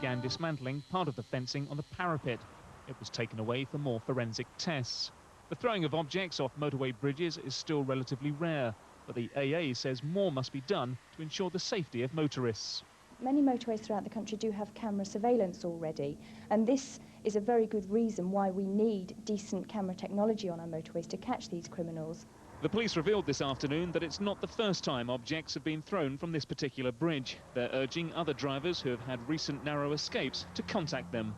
began dismantling part of the fencing on the parapet. It was taken away for more forensic tests. The throwing of objects off motorway bridges is still relatively rare, but the AA says more must be done to ensure the safety of motorists. Many motorways throughout the country do have camera surveillance already, and this is a very good reason why we need decent camera technology on our motorways to catch these criminals. The police revealed this afternoon that it's not the first time objects have been thrown from this particular bridge. They're urging other drivers who have had recent narrow escapes to contact them.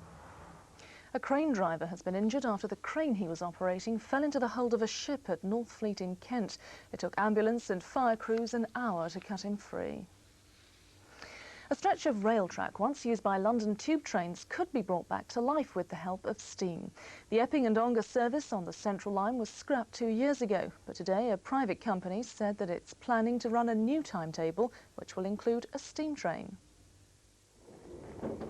A crane driver has been injured after the crane he was operating fell into the hold of a ship at Northfleet in Kent. It took ambulance and fire crews an hour to cut him free. A stretch of rail track once used by London tube trains could be brought back to life with the help of steam. The Epping and Ongar service on the Central Line was scrapped 2 years ago, but today a private company said that it's planning to run a new timetable which will include a steam train.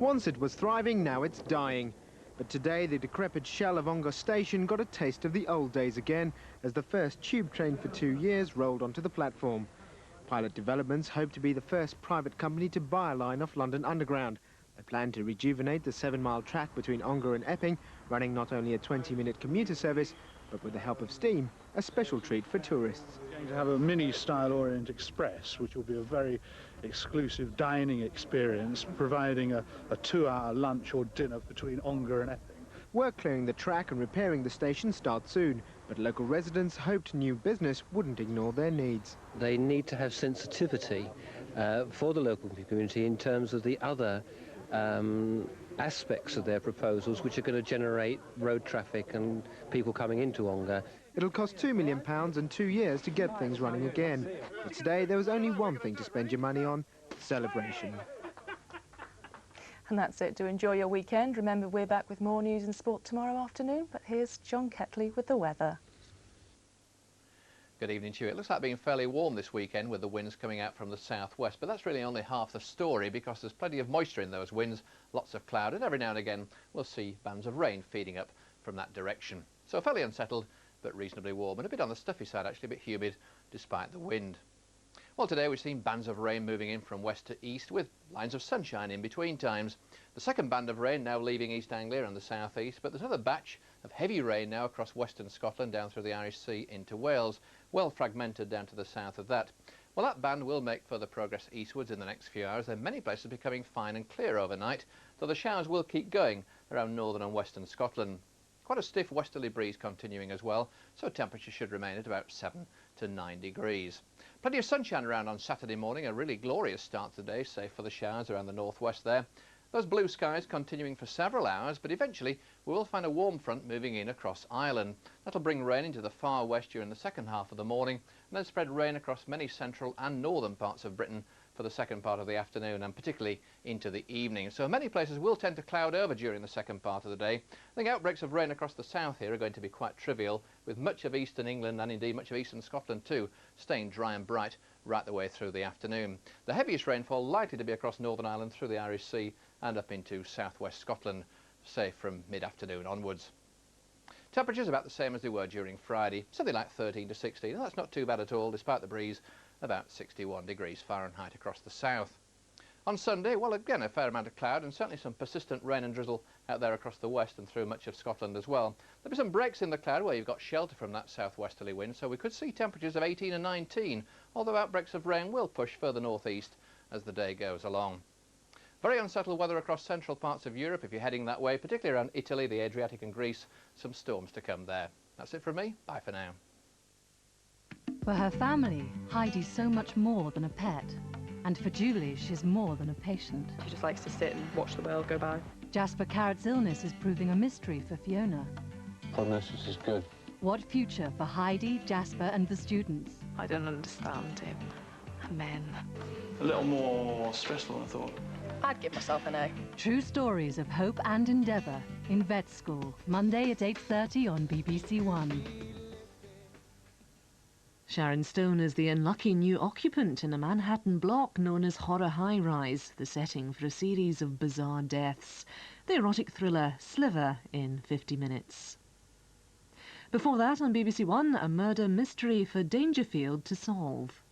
Once it was thriving, now it's dying. But today the decrepit shell of Ongar Station got a taste of the old days again as the first tube train for 2 years rolled onto the platform. Pilot Developments hope to be the first private company to buy a line off London Underground. They plan to rejuvenate the 7-mile track between Ongar and Epping, running not only a 20-minute commuter service, but with the help of steam, a special treat for tourists. We're going to have a mini-style Orient Express, which will be a very exclusive dining experience, providing a 2-hour lunch or dinner between Ongar and Epping. Work clearing the track and repairing the station starts soon, but local residents hoped new business wouldn't ignore their needs. They need to have sensitivity for the local community in terms of the other aspects of their proposals which are going to generate road traffic and people coming into Ongar. It'll cost £2 million and 2 years to get things running again. But today there was only one thing to spend your money on: celebration. And that's it. Do enjoy your weekend. Remember, we're back with more news and sport tomorrow afternoon, but here's John Kettley with the weather. Good evening to you. It looks like being fairly warm this weekend with the winds coming out from the southwest, but that's really only half the story because there's plenty of moisture in those winds, lots of cloud, and every now and again we'll see bands of rain feeding up from that direction. So fairly unsettled, but reasonably warm, and a bit on the stuffy side actually, a bit humid despite the wind. Well, today we've seen bands of rain moving in from west to east with lines of sunshine in between times. The second band of rain now leaving East Anglia and the southeast, but there's another batch of heavy rain now across western Scotland down through the Irish Sea into Wales, well fragmented down to the south of that. Well, that band will make further progress eastwards in the next few hours, and many places becoming fine and clear overnight, though the showers will keep going around northern and western Scotland. Quite a stiff westerly breeze continuing as well, so temperatures should remain at about 7 to 9 degrees. Plenty of sunshine around on Saturday morning, a really glorious start to the day, save for the showers around the northwest there. Those blue skies continuing for several hours, but eventually we will find a warm front moving in across Ireland. That'll bring rain into the far west during the second half of the morning, and then spread rain across many central and northern parts of Britain for the second part of the afternoon and particularly into the evening. So many places will tend to cloud over during the second part of the day. I think outbreaks of rain across the south here are going to be quite trivial, with much of eastern England and indeed much of eastern Scotland too staying dry and bright right the way through the afternoon. The heaviest rainfall likely to be across Northern Ireland through the Irish Sea and up into southwest Scotland, say from mid-afternoon onwards. Temperatures about the same as they were during Friday, something like 13 to 16, and that's not too bad at all despite the breeze, about 61 degrees Fahrenheit across the south. On Sunday, well, again a fair amount of cloud and certainly some persistent rain and drizzle out there across the west and through much of Scotland as well. There'll be some breaks in the cloud where you've got shelter from that southwesterly wind, so we could see temperatures of 18 and 19, although outbreaks of rain will push further northeast as the day goes along. Very unsettled weather across central parts of Europe if you're heading that way, particularly around Italy, the Adriatic and Greece. Some storms to come there. That's it from me. Bye for now. For her family, Heidi's so much more than a pet. And for Julie, she's more than a patient. She just likes to sit and watch the world go by. Jasper Carrot's illness is proving a mystery for Fiona. Prognosis is good. What future for Heidi, Jasper and the students? I don't understand him. Men. A little more stressful than I thought. I'd give myself an A. True stories of hope and endeavour in Vet School, Monday at 8:30 on BBC1. Sharon Stone is the unlucky new occupant in a Manhattan block known as Horror High Rise, the setting for a series of bizarre deaths. The erotic thriller Sliver in 50 minutes. Before that on BBC1, a murder mystery for Dangerfield to solve.